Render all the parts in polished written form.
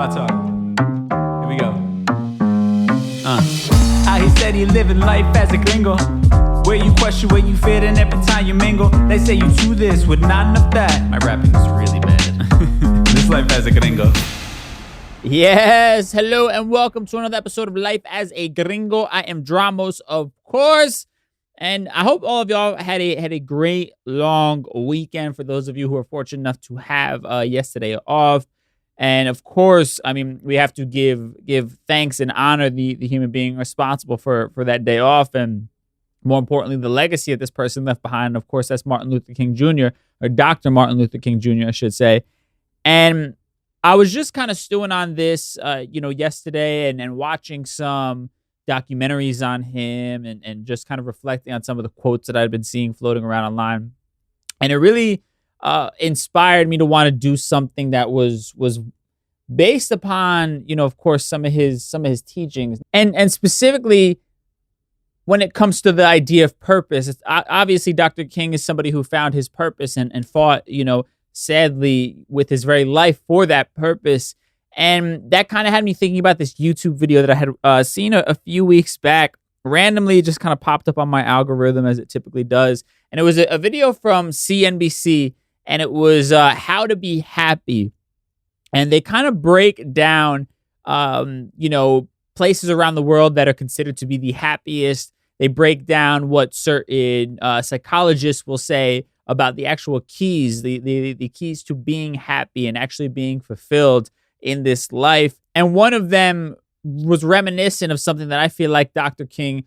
my talk. Here we go. How he said he living life as a gringo, where you question where you fit in every time you mingle. They say you do this with not enough that. My rapping is really bad. This life as a gringo. Yes, hello and welcome to another episode of Life as a Gringo. I am Dramos, of course, and I hope all of y'all had a great long weekend. For those of you who are fortunate enough to have yesterday off, and of course, I mean, we have to give thanks and honor the human being responsible for that day off, and more importantly, the legacy that this person left behind. And of course, that's Martin Luther King Jr., or Dr. Martin Luther King Jr., I should say. And I was just kind of stewing on this, yesterday and watching some documentaries on him and just kind of reflecting on some of the quotes that I'd been seeing floating around online. And it really inspired me to want to do something that was based upon, of course, some of his teachings. And specifically, when it comes to the idea of purpose, it's, obviously Dr. King is somebody who found his purpose and fought, sadly, with his very life for that purpose. And that kind of had me thinking about this YouTube video that I had seen a few weeks back. Randomly, it just kind of popped up on my algorithm, as it typically does. And it was a video from CNBC, and it was how to be happy. And they kind of break down, places around the world that are considered to be the happiest. They break down what certain psychologists will say about the actual keys, the keys to being happy and actually being fulfilled in this life. And one of them was reminiscent of something that I feel like Dr. King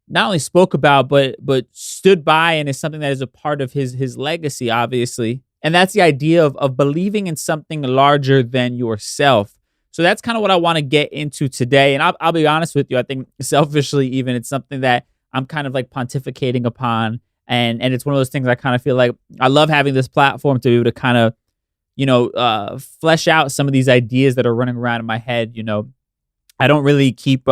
not only spoke about, but stood by, and is something that is a part of his legacy, obviously. And that's the idea of believing in something larger than yourself. So that's kind of what I want to get into today. And I'll be honest with you, I think selfishly even, it's something that I'm kind of like pontificating upon. And it's one of those things I kind of feel like I love having this platform to be able to kind of, flesh out some of these ideas that are running around in my head. I don't really keep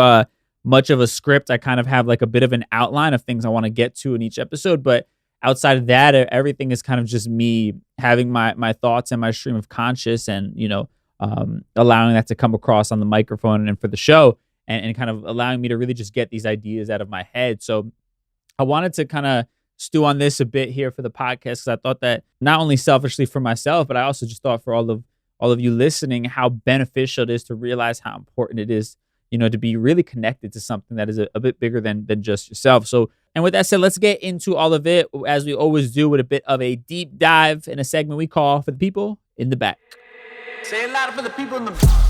much of a script. I kind of have like a bit of an outline of things I want to get to in each episode. But outside of that, everything is kind of just me having my thoughts and my stream of conscious and, allowing that to come across on the microphone and for the show and kind of allowing me to really just get these ideas out of my head. So I wanted to kind of stew on this a bit here for the podcast, because I thought that not only selfishly for myself, but I also just thought for all of you listening, how beneficial it is to realize how important it is, to be really connected to something that is a bit bigger than just yourself. So, and with that said, let's get into all of it, as we always do, with a bit of a deep dive in a segment we call For the People in the Back. Say it louder for the people in the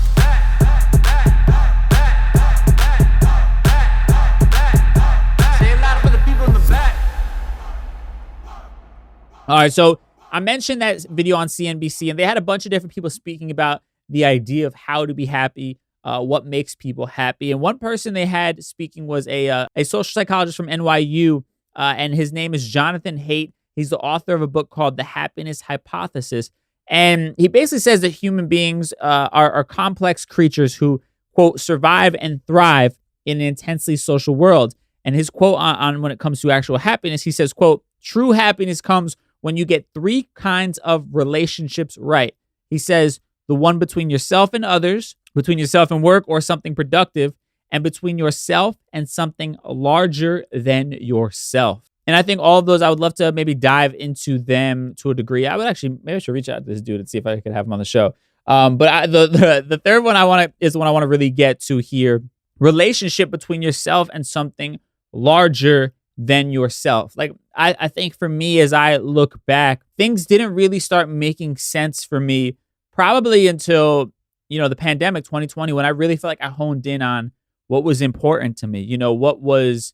All right, so I mentioned that video on CNBC, and they had a bunch of different people speaking about the idea of how to be happy, what makes people happy. And one person they had speaking was a social psychologist from NYU, and his name is Jonathan Haidt. He's the author of a book called The Happiness Hypothesis. And he basically says that human beings are complex creatures who, quote, survive and thrive in an intensely social world. And his quote on when it comes to actual happiness, he says, quote, "True happiness comes when you get three kinds of relationships right." He says the one between yourself and others, between yourself and work or something productive, and between yourself and something larger than yourself. And I think all of those, I would love to maybe dive into them to a degree. Maybe I should reach out to this dude and see if I could have him on the show. But the third one is the one I want to really get to here. Relationship between yourself and something larger than yourself. Like, I think for me, as I look back, things didn't really start making sense for me probably until, the pandemic 2020, when I really felt like I honed in on what was important to me, what was,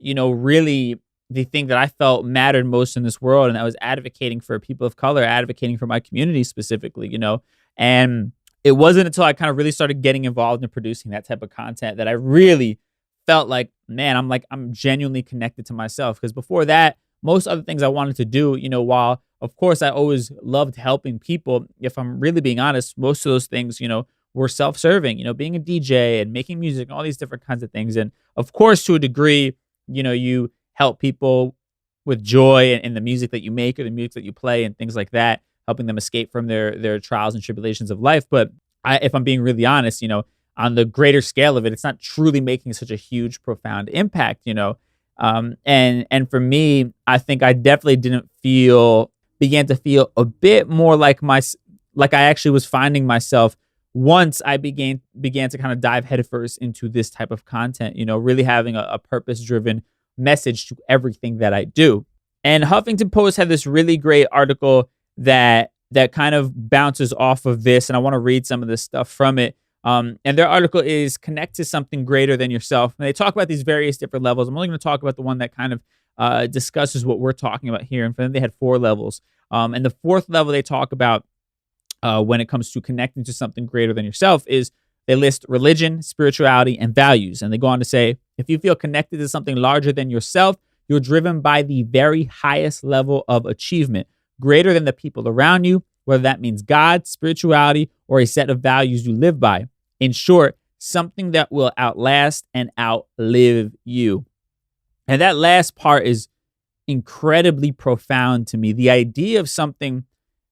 really the thing that I felt mattered most in this world. And that was advocating for people of color, advocating for my community specifically, and it wasn't until I kind of really started getting involved in producing that type of content that I really felt like, man, I'm genuinely connected to myself. Because before that, most other things I wanted to do, while of course I always loved helping people, if I'm really being honest, most of those things, were self-serving, being a DJ and making music and all these different kinds of things. And of course, to a degree, you help people with joy in the music that you make or the music that you play and things like that, helping them escape from their trials and tribulations of life. But if I'm being really honest, on the greater scale of it, it's not truly making such a huge, profound impact, and for me, I think I definitely began to feel a bit more like like I actually was finding myself once I began to kind of dive headfirst into this type of content, really having a purpose-driven message to everything that I do. And Huffington Post had this really great article that kind of bounces off of this, and I want to read some of this stuff from it. And their article is Connect to Something Greater Than Yourself. And they talk about these various different levels. I'm only going to talk about the one that kind of discusses what we're talking about here. And for them, they had 4 levels. And the 4th level they talk about when it comes to connecting to something greater than yourself is they list religion, spirituality, and values. And they go on to say, if you feel connected to something larger than yourself, you're driven by the very highest level of achievement, greater than the people around you, whether that means God, spirituality, or a set of values you live by. In short, something that will outlast and outlive you. And that last part is incredibly profound to me. The idea of something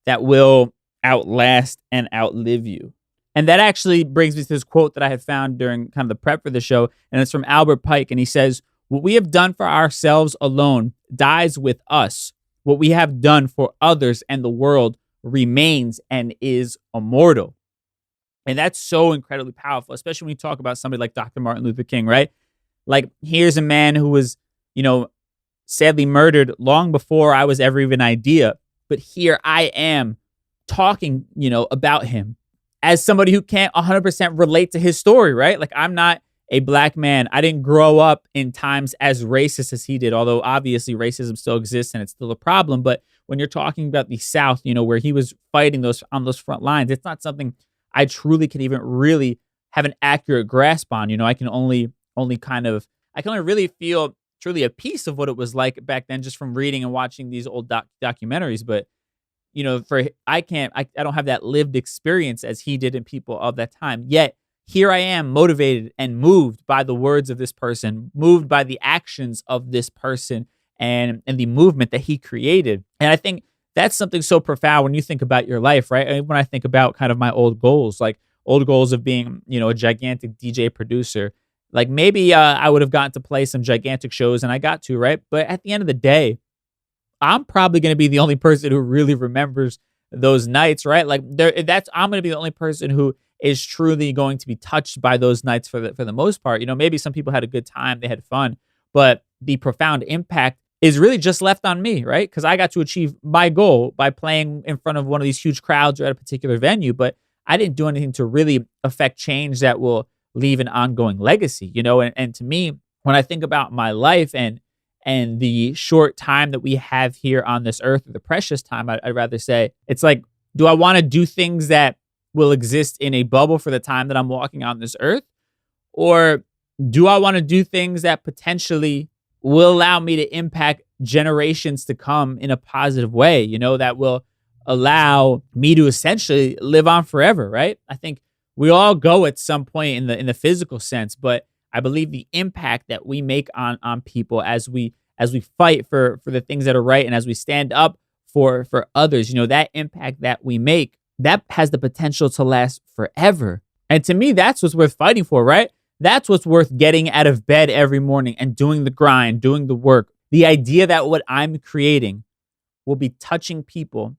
that will outlast and outlive you. And that actually brings me to this quote that I had found during kind of the prep for the show. And it's from Albert Pike. And he says, what we have done for ourselves alone dies with us. What we have done for others and the world remains and is immortal. And that's so incredibly powerful, especially when you talk about somebody like Dr. Martin Luther King, right? Like, here's a man who was, sadly murdered long before I was ever even an idea. But here I am talking, about him as somebody who can't 100% relate to his story, right? Like, I'm not a black man. I didn't grow up in times as racist as he did, although obviously racism still exists and it's still a problem. But when you're talking about the South, where he was fighting on those front lines, it's not something I truly can even really have an accurate grasp on. I can only really feel truly a piece of what it was like back then just from reading and watching these old documentaries. But, I don't have that lived experience as he did in people of that time. Yet here I am motivated and moved by the words of this person, moved by the actions of this person and the movement that he created. And I think that's something so profound when you think about your life, right? When I think about kind of my old goals of being, a gigantic DJ producer, like maybe I would have gotten to play some gigantic shows and I got to, right? But at the end of the day, I'm probably going to be the only person who really remembers those nights, right? Like I'm going to be the only person who is truly going to be touched by those nights for the most part. Maybe some people had a good time, they had fun, but the profound impact is really just left on me, right? Because I got to achieve my goal by playing in front of one of these huge crowds or at a particular venue, but I didn't do anything to really affect change that will leave an ongoing legacy, and to me, when I think about my life and the short time that we have here on this earth, or the precious time, I'd rather say, it's like, do I want to do things that will exist in a bubble for the time that I'm walking on this earth? Or do I want to do things that potentially will allow me to impact generations to come in a positive way, that will allow me to essentially live on forever, right? I think we all go at some point in the physical sense, but I believe the impact that we make on people as we fight for the things that are right and as we stand up for others, that impact that we make, that has the potential to last forever. And to me, that's what's worth fighting for, right? That's what's worth getting out of bed every morning and doing the grind, doing the work. The idea that what I'm creating will be touching people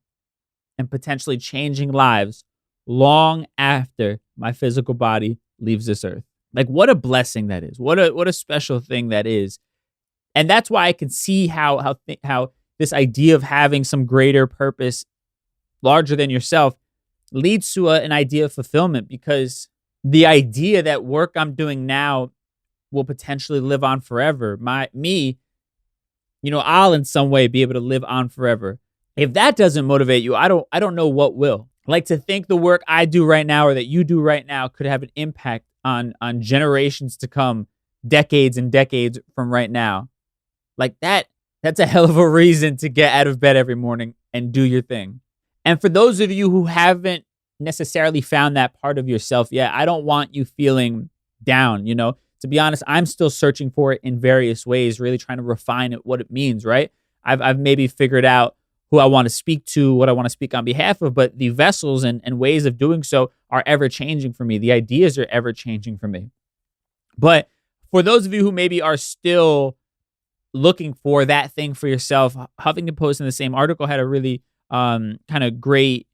and potentially changing lives long after my physical body leaves this earth. Like, what a blessing that is. What a special thing that is. And that's why I can see how this idea of having some greater purpose larger than yourself leads to an idea of fulfillment, because the idea that work I'm doing now will potentially live on forever. I'll in some way be able to live on forever. If that doesn't motivate you, I don't know what will. Like, to think the work I do right now or that you do right now could have an impact on generations to come, decades and decades from right now. Like that's a hell of a reason to get out of bed every morning and do your thing. And for those of you who haven't necessarily found that part of yourself yet, I don't want you feeling down, To be honest, I'm still searching for it in various ways, really trying to refine it, what it means, right? I've maybe figured out who I want to speak to, what I want to speak on behalf of, but the vessels and ways of doing so are ever changing for me. The ideas are ever changing for me. But for those of you who maybe are still looking for that thing for yourself, Huffington Post in the same article had a really kind of great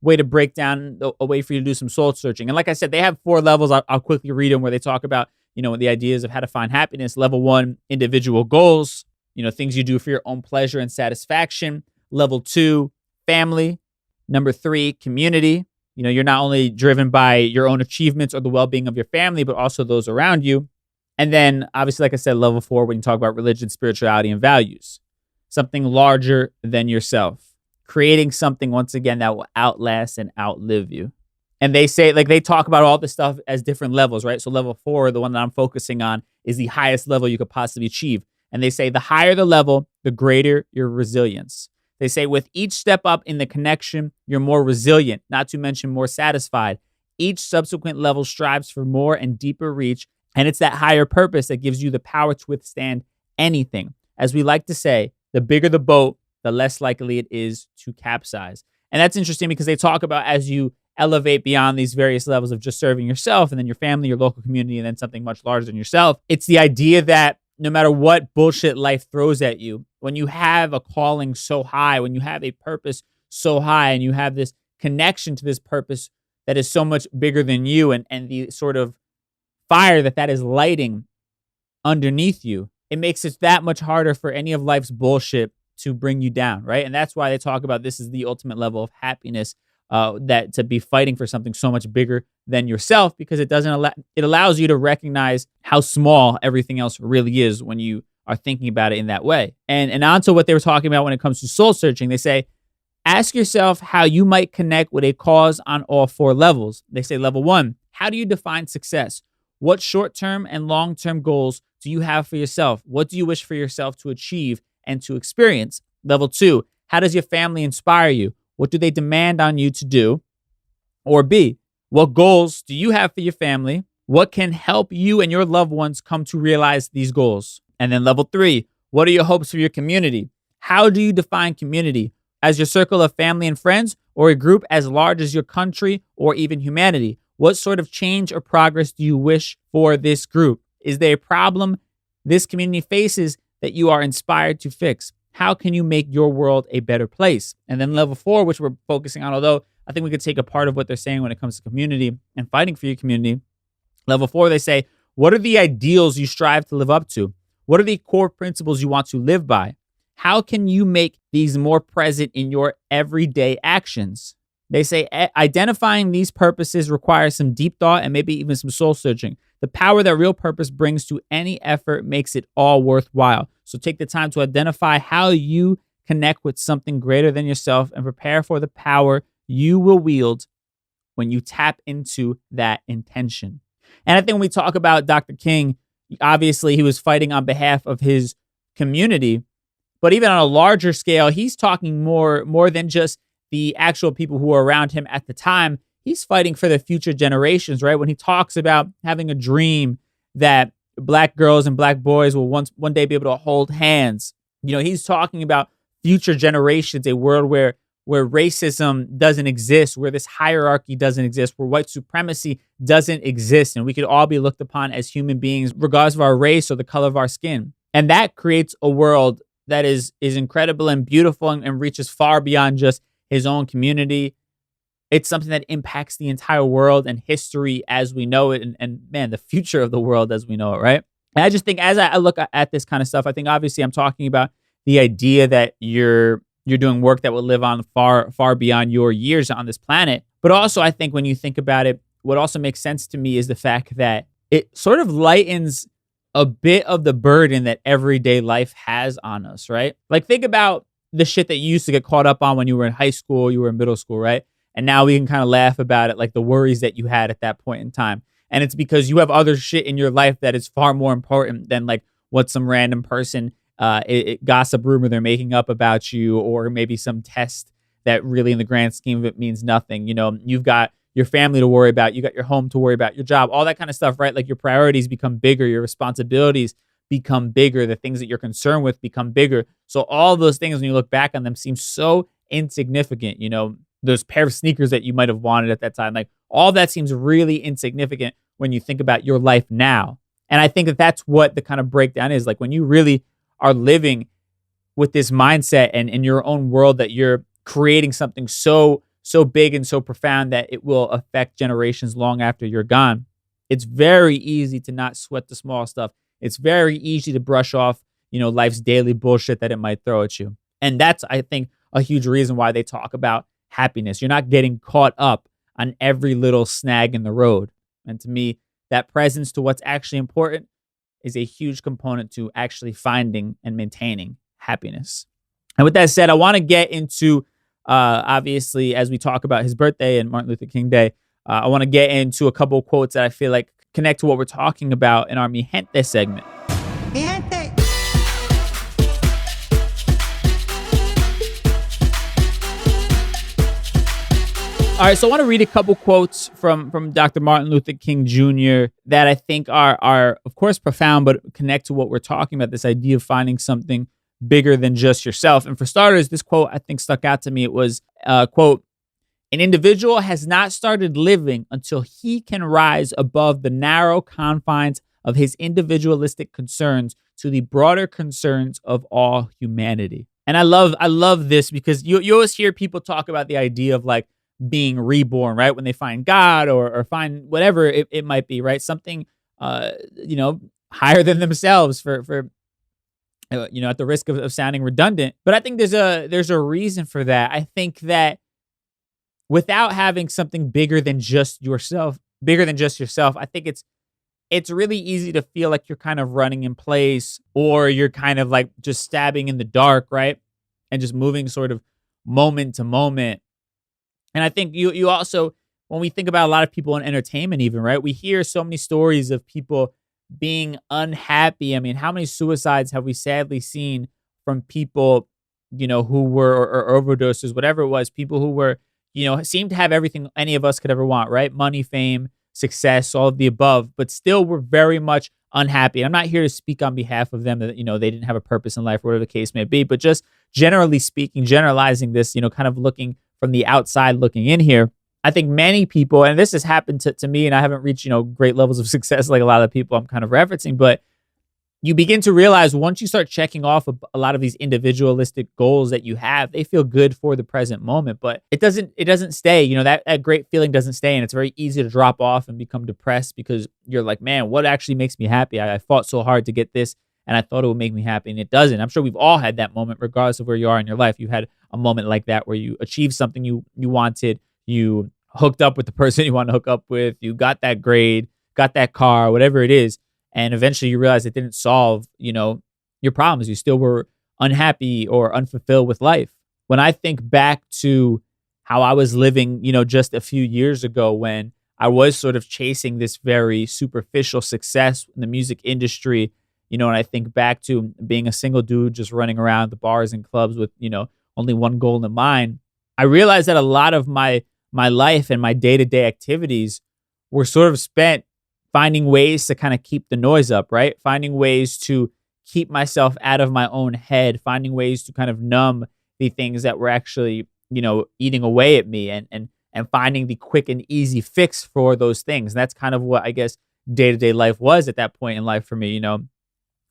way to break down a way for you to do some soul searching. And like I said, they have 4 levels. I'll quickly read them, where they talk about, the ideas of how to find happiness. Level 1, individual goals, things you do for your own pleasure and satisfaction. Level 2, family. Number 3, community. You're not only driven by your own achievements or the well-being of your family, but also those around you. And then, obviously, like I said, level 4, when you talk about religion, spirituality, and values, something larger than yourself, creating something, once again, that will outlast and outlive you. And they say, they talk about all this stuff as different levels, right? So level 4, the one that I'm focusing on, is the highest level you could possibly achieve. And they say the higher the level, the greater your resilience. They say with each step up in the connection, you're more resilient, not to mention more satisfied. Each subsequent level strives for more and deeper reach, and it's that higher purpose that gives you the power to withstand anything. As we like to say, the bigger the boat, the less likely it is to capsize. And that's interesting because they talk about, as you elevate beyond these various levels of just serving yourself and then your family, your local community, and then something much larger than yourself, it's the idea that no matter what bullshit life throws at you, when you have a calling so high, when you have a purpose so high, and you have this connection to this purpose that is so much bigger than you, and the sort of fire that is lighting underneath you, it makes it that much harder for any of life's bullshit to bring you down, right? And that's why they talk about this is the ultimate level of happiness, that to be fighting for something so much bigger than yourself, because it allows you to recognize how small everything else really is when you are thinking about it in that way. And on to what they were talking about when it comes to soul searching, they say, ask yourself how you might connect with a cause on all 4 levels. They say level 1, how do you define success? What short-term and long-term goals do you have for yourself? What do you wish for yourself to achieve and to experience? Level 2, how does your family inspire you? What do they demand on you to do? Or B, what goals do you have for your family? What can help you and your loved ones come to realize these goals? And then level 3, what are your hopes for your community? How do you define community? As your circle of family and friends, or a group as large as your country or even humanity? What sort of change or progress do you wish for this group? Is there a problem this community faces that you are inspired to fix? How can you make your world a better place? And then level 4, which we're focusing on, although I think we could take a part of what they're saying when it comes to community and fighting for your community. Level 4, they say, what are the ideals you strive to live up to? What are the core principles you want to live by? How can you make these more present in your everyday actions? They say identifying these purposes requires some deep thought and maybe even some soul searching. The power that real purpose brings to any effort makes it all worthwhile. So take the time to identify how you connect with something greater than yourself and prepare for the power you will wield when you tap into that intention. And I think when we talk about Dr. King, obviously he was fighting on behalf of his community, but even on a larger scale, he's talking more than just the actual people who were around him at the time. He's fighting for the future generations, right? When he talks about having a dream that Black girls and Black boys will one day be able to hold hands. He's talking about future generations, a world where racism doesn't exist, where this hierarchy doesn't exist, where white supremacy doesn't exist, and we could all be looked upon as human beings regardless of our race or the color of our skin. And that creates a world that is incredible and beautiful and reaches far beyond just his own community. It's something that impacts the entire world and history as we know it, and man, the future of the world as we know it, right? And I just think as I look at this kind of stuff, I think obviously I'm talking about the idea that you're doing work that will live on far beyond your years on this planet. But also I think when you think about it, what also makes sense to me is the fact that it sort of lightens a bit of the burden that everyday life has on us, right? Like think about the shit that you used to get caught up on when you were in high school, you were in middle school, right? And now we can kind of laugh about it, like the worries that you had at that point in time. And it's because you have other shit in your life that is far more important than like what some random person, gossip rumor they're making up about you, or maybe some test that really in the grand scheme of it means nothing. You've got your family to worry about, you got your home to worry about, your job, all that kind of stuff, right? Like your priorities become bigger, your responsibilities become bigger. The things that you're concerned with become bigger. So all those things, when you look back on them, seem so insignificant. Those pair of sneakers that you might have wanted at that time, like all that seems really insignificant when you think about your life now. And I think that that's what the kind of breakdown is. Like when you really are living with this mindset and in your own world that you're creating something so big and so profound that it will affect generations long after you're gone. It's very easy to not sweat the small stuff. It's very easy to brush off, life's daily bullshit that it might throw at you. And that's, I think, a huge reason why they talk about happiness. You're not getting caught up on every little snag in the road. And to me, that presence to what's actually important is a huge component to actually finding and maintaining happiness. And with that said, I want to get into, obviously, as we talk about his birthday and Martin Luther King Day, I want to get into a couple of quotes that I feel like connect to what we're talking about in our Mi Gente segment. Mi Gente. All right, so I want to read a couple quotes from Dr. Martin Luther King Jr. that I think are of course profound, but connect to what we're talking about, this idea of finding something bigger than just yourself. And for starters, this quote I think stuck out to me. It was, quote, "An individual has not started living until he can rise above the narrow confines of his individualistic concerns to the broader concerns of all humanity." And I love this because you always hear people talk about the idea of like being reborn, right? When they find God or find whatever it might be, right? Something, higher than themselves for at the risk of sounding redundant. But I think there's a reason for that. I think that without having something bigger than just yourself, I think it's really easy to feel like you're kind of running in place or you're kind of like just stabbing in the dark, right? And just moving sort of moment to moment. And I think you also, when we think about a lot of people in entertainment even, right? We hear so many stories of people being unhappy. I mean, how many suicides have we sadly seen from people, who were, or overdoses, whatever it was, people who were, seemed to have everything any of us could ever want, right? Money, fame, success, all of the above, but still were very much unhappy. I'm not here to speak on behalf of them that, they didn't have a purpose in life, whatever the case may be, but just generally speaking, generalizing this, kind of looking from the outside looking in here, I think many people, and this has happened to me, and I haven't reached, great levels of success like a lot of the people I'm kind of referencing, but you begin to realize once you start checking off a lot of these individualistic goals that you have, they feel good for the present moment, but it doesn't stay, that great feeling doesn't stay, and it's very easy to drop off and become depressed because you're like, man, what actually makes me happy? I fought so hard to get this, and I thought it would make me happy, and it doesn't. I'm sure we've all had that moment, regardless of where you are in your life. You had a moment like that where you achieved something you wanted, you hooked up with the person you want to hook up with, you got that grade, got that car, whatever it is, and eventually you realize it didn't solve, your problems. You still were unhappy or unfulfilled with life. When I think back to how I was living, just a few years ago when I was sort of chasing this very superficial success in the music industry, and I think back to being a single dude just running around the bars and clubs with, only one goal in mind, I realized that a lot of my life and my day-to-day activities were sort of spent finding ways to kind of keep the noise up, right? Finding ways to keep myself out of my own head, finding ways to kind of numb the things that were actually, eating away at me and finding the quick and easy fix for those things. And that's kind of what I guess day-to-day life was at that point in life for me,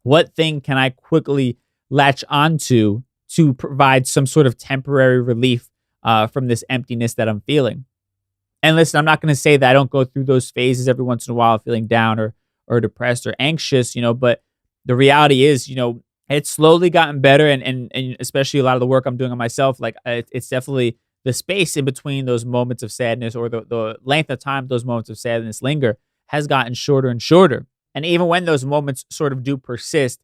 What thing can I quickly latch onto to provide some sort of temporary relief from this emptiness that I'm feeling? And listen, I'm not going to say that I don't go through those phases every once in a while, feeling down or depressed or anxious, but the reality is, it's slowly gotten better. And especially a lot of the work I'm doing on myself, like it's definitely the space in between those moments of sadness or the length of time those moments of sadness linger has gotten shorter and shorter. And even when those moments sort of do persist,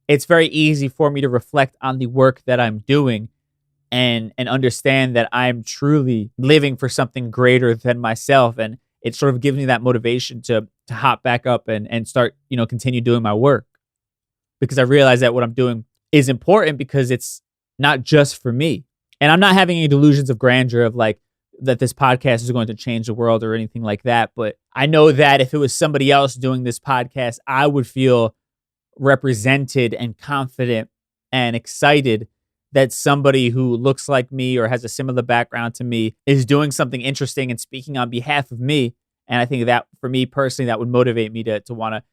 it's very easy for me to reflect on the work that I'm doing and understand that I'm truly living for something greater than myself. And it sort of gives me that motivation to hop back up and start, continue doing my work. Because I realize that what I'm doing is important because it's not just for me. And I'm not having any delusions of grandeur of like that this podcast is going to change the world or anything like that. But I know that if it was somebody else doing this podcast, I would feel represented and confident and excited that somebody who looks like me or has a similar background to me is doing something interesting and speaking on behalf of me. And I think that for me personally, that would motivate me to want to,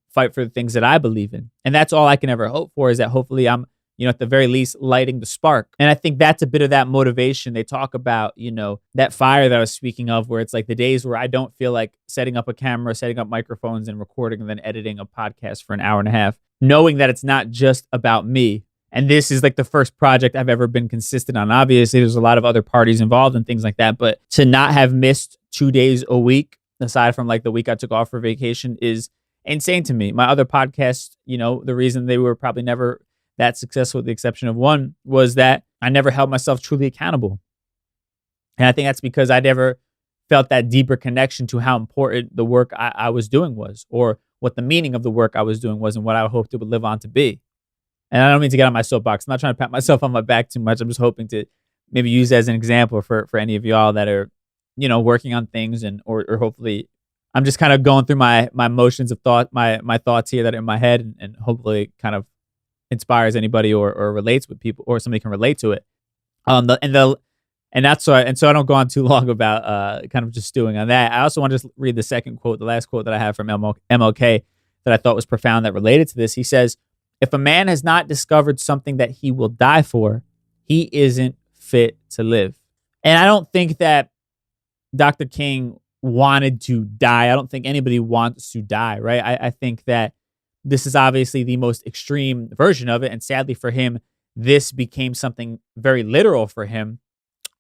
fight for the things that I believe in. And that's all I can ever hope for, is that hopefully I'm, at the very least, lighting the spark. And I think that's a bit of that motivation. They talk about, that fire that I was speaking of, where it's like the days where I don't feel like setting up a camera, setting up microphones and recording and then editing a podcast for an hour and a half, knowing that it's not just about me. And this is like the first project I've ever been consistent on. Obviously, there's a lot of other parties involved and things like that, but to not have missed 2 days a week, aside from like the week I took off for vacation, is insane to me. My other podcasts, the reason they were probably never that successful, with the exception of one, was that I never held myself truly accountable. And I think that's because I never felt that deeper connection to how important the work I was doing was, or what the meaning of the work I was doing was, and what I hoped it would live on to be. And I don't mean to get on my soapbox. I'm not trying to pat myself on my back too much. I'm just hoping to maybe use it as an example for any of y'all that are, working on things, and or hopefully I'm just kind of going through my motions of thought, my thoughts here that are in my head, and hopefully kind of inspires anybody or relates with people, or somebody can relate to it. So I don't go on too long about kind of just stewing on that. I also want to just read the second quote, the last quote that I have from MLK that I thought was profound, that related to this. He says, "If a man has not discovered something that he will die for, he isn't fit to live." And I don't think that Dr. King wanted to die. I don't think anybody wants to die, right? I think that this is obviously the most extreme version of it. And sadly for him, this became something very literal for him.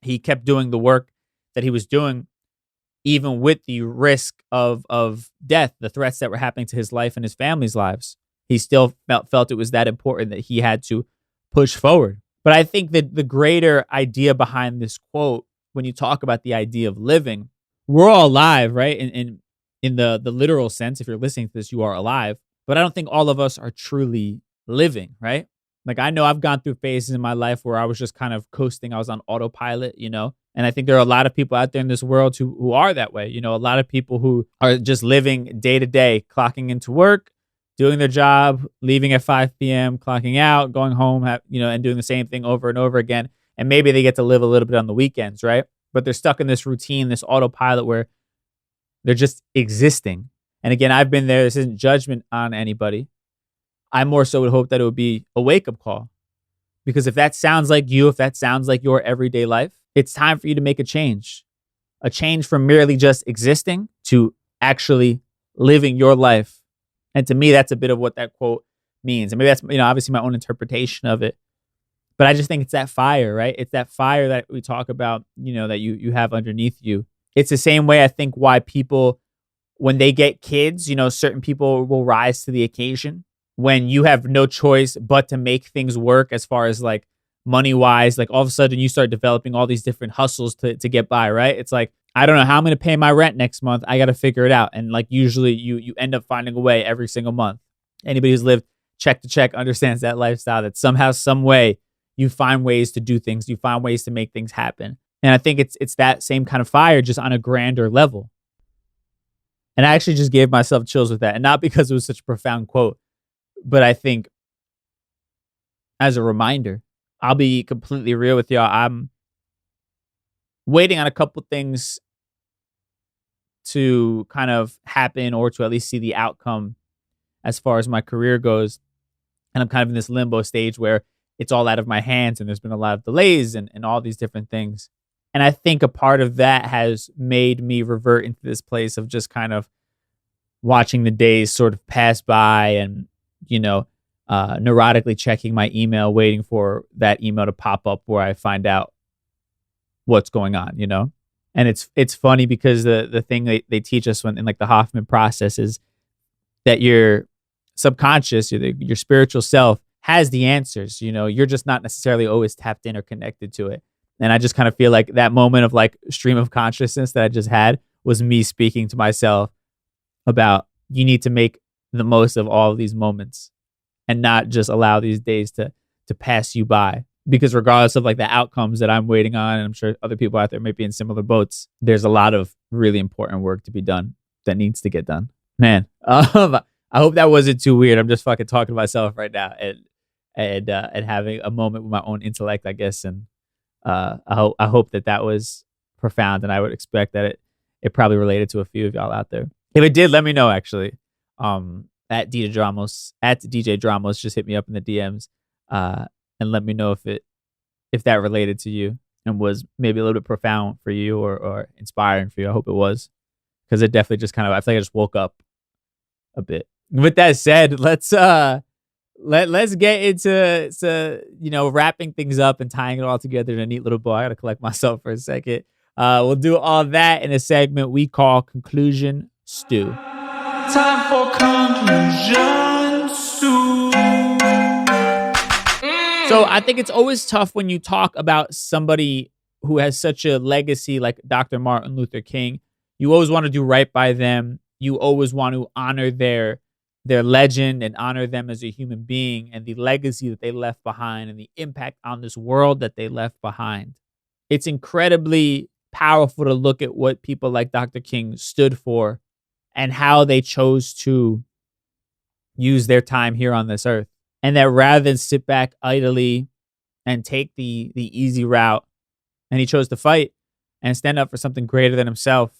He kept doing the work that he was doing, even with the risk of death, the threats that were happening to his life and his family's lives. He still felt it was that important that he had to push forward. But I think that the greater idea behind this quote, when you talk about the idea of living, we're all alive, right? In the literal sense, if you're listening to this, you are alive. But I don't think all of us are truly living, right? Like, I know I've gone through phases in my life where I was just kind of coasting. I was on autopilot, and I think there are a lot of people out there in this world who are that way. A lot of people who are just living day to day, clocking into work, doing their job, leaving at 5 p.m., clocking out, going home, and doing the same thing over and over again. And maybe they get to live a little bit on the weekends, right? But they're stuck in this routine, this autopilot where they're just existing. And again, I've been there. This isn't judgment on anybody. I more so would hope that it would be a wake-up call. Because if that sounds like you, if that sounds like your everyday life, it's time for you to make a change. A change from merely just existing to actually living your life. And to me, that's a bit of what that quote means. And maybe that's, obviously my own interpretation of it. But I just think it's that fire, right? It's that fire that we talk about, that you have underneath you. It's the same way I think why people, when they get kids, certain people will rise to the occasion when you have no choice but to make things work as far as like money wise. Like all of a sudden you start developing all these different hustles to get by, right? It's like, I don't know how I'm going to pay my rent next month. I got to figure it out. And like usually you end up finding a way every single month. Anybody who's lived check to check understands that lifestyle, that somehow, some way you find ways to do things. You find ways to make things happen. And I think it's that same kind of fire, just on a grander level. And I actually just gave myself chills with that. And not because it was such a profound quote, but I think as a reminder, I'll be completely real with y'all. I'm waiting on a couple things to kind of happen, or to at least see the outcome as far as my career goes. And I'm kind of in this limbo stage where it's all out of my hands, and there's been a lot of delays and all these different things. And I think a part of that has made me revert into this place of just kind of watching the days sort of pass by, and, neurotically checking my email, waiting for that email to pop up where I find out what's going on, And it's funny because the thing they teach us in like the Hoffman process is that your subconscious, your spiritual self, has the answers. You're just not necessarily always tapped in or connected to it. And I just kind of feel like that moment of like stream of consciousness that I just had was me speaking to myself about, you need to make the most of all of these moments and not just allow these days to pass you by. Because regardless of like the outcomes that I'm waiting on, and I'm sure other people out there may be in similar boats, there's a lot of really important work to be done that needs to get done. Man, I hope that wasn't too weird. I'm just fucking talking to myself right now and having a moment with my own intellect, I guess. And I hope that was profound, and I would expect that it probably related to a few of y'all out there. If it did, let me know actually. At DJ Dramos, just hit me up in the DMs and let me know if that related to you and was maybe a little bit profound for you or inspiring for you. I hope it was, because it definitely just kind of, I feel like I just woke up a bit. With that said, let's get into wrapping things up and tying it all together in a neat little bow. I gotta collect myself for a second. We'll do all that in a segment we call Conclusion Stew. Time for Conclusion Stew. So I think it's always tough when you talk about somebody who has such a legacy like Dr. Martin Luther King. You always want to do right by them. You always want to honor their legend and honor them as a human being and the legacy that they left behind and the impact on this world that they left behind. It's incredibly powerful to look at what people like Dr. King stood for and how they chose to use their time here on this earth. And that rather than sit back idly and take the easy route, and he chose to fight and stand up for something greater than himself,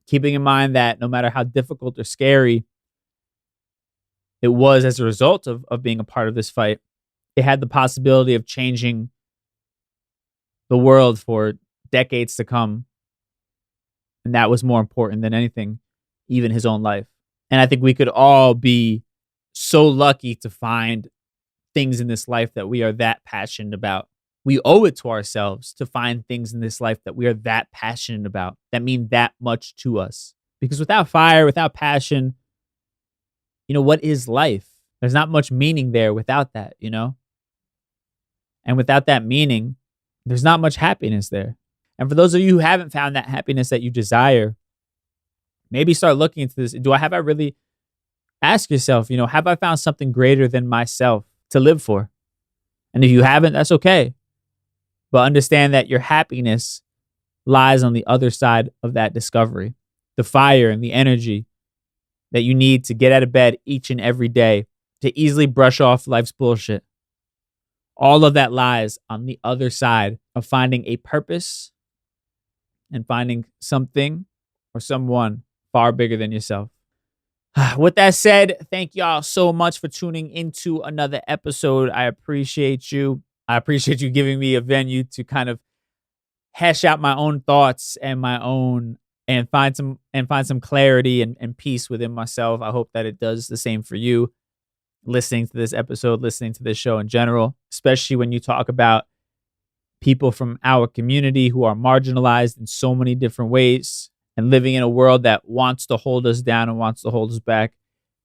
keeping in mind that no matter how difficult or scary it was as a result of being a part of this fight, it had the possibility of changing the world for decades to come. And that was more important than anything, even his own life. And I think we could all be so lucky to find things in this life that we are that passionate about. We owe it to ourselves to find things in this life that we are that passionate about, that mean that much to us. Because without fire, without passion, what is life? There's not much meaning there without that, And without that meaning, there's not much happiness there. And for those of you who haven't found that happiness that you desire, maybe start looking into this. Ask yourself, have I found something greater than myself to live for? And if you haven't, that's okay. But understand that your happiness lies on the other side of that discovery. The fire and the energy that you need to get out of bed each and every day to easily brush off life's bullshit. All of that lies on the other side of finding a purpose and finding something or someone far bigger than yourself. With that said, thank y'all so much for tuning into another episode. I appreciate you. I appreciate you giving me a venue to kind of hash out my own thoughts and find some clarity and peace within myself. I hope that it does the same for you listening to this episode, listening to this show in general, especially when you talk about people from our community who are marginalized in so many different ways and living in a world that wants to hold us down and wants to hold us back.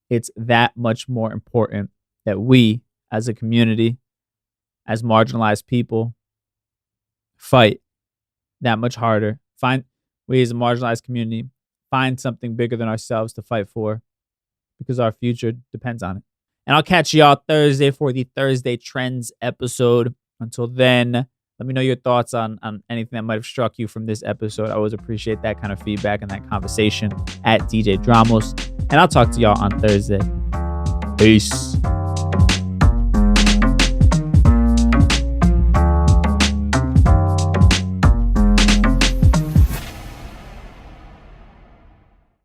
It's that much more important that we as a community, as marginalized people, fight that much harder. We as a marginalized community find something bigger than ourselves to fight for, because our future depends on it. And I'll catch y'all Thursday for the Thursday Trends episode. Until then, let me know your thoughts on anything that might have struck you from this episode. I always appreciate that kind of feedback and that conversation at DJ Dramos. And I'll talk to y'all on Thursday. Peace.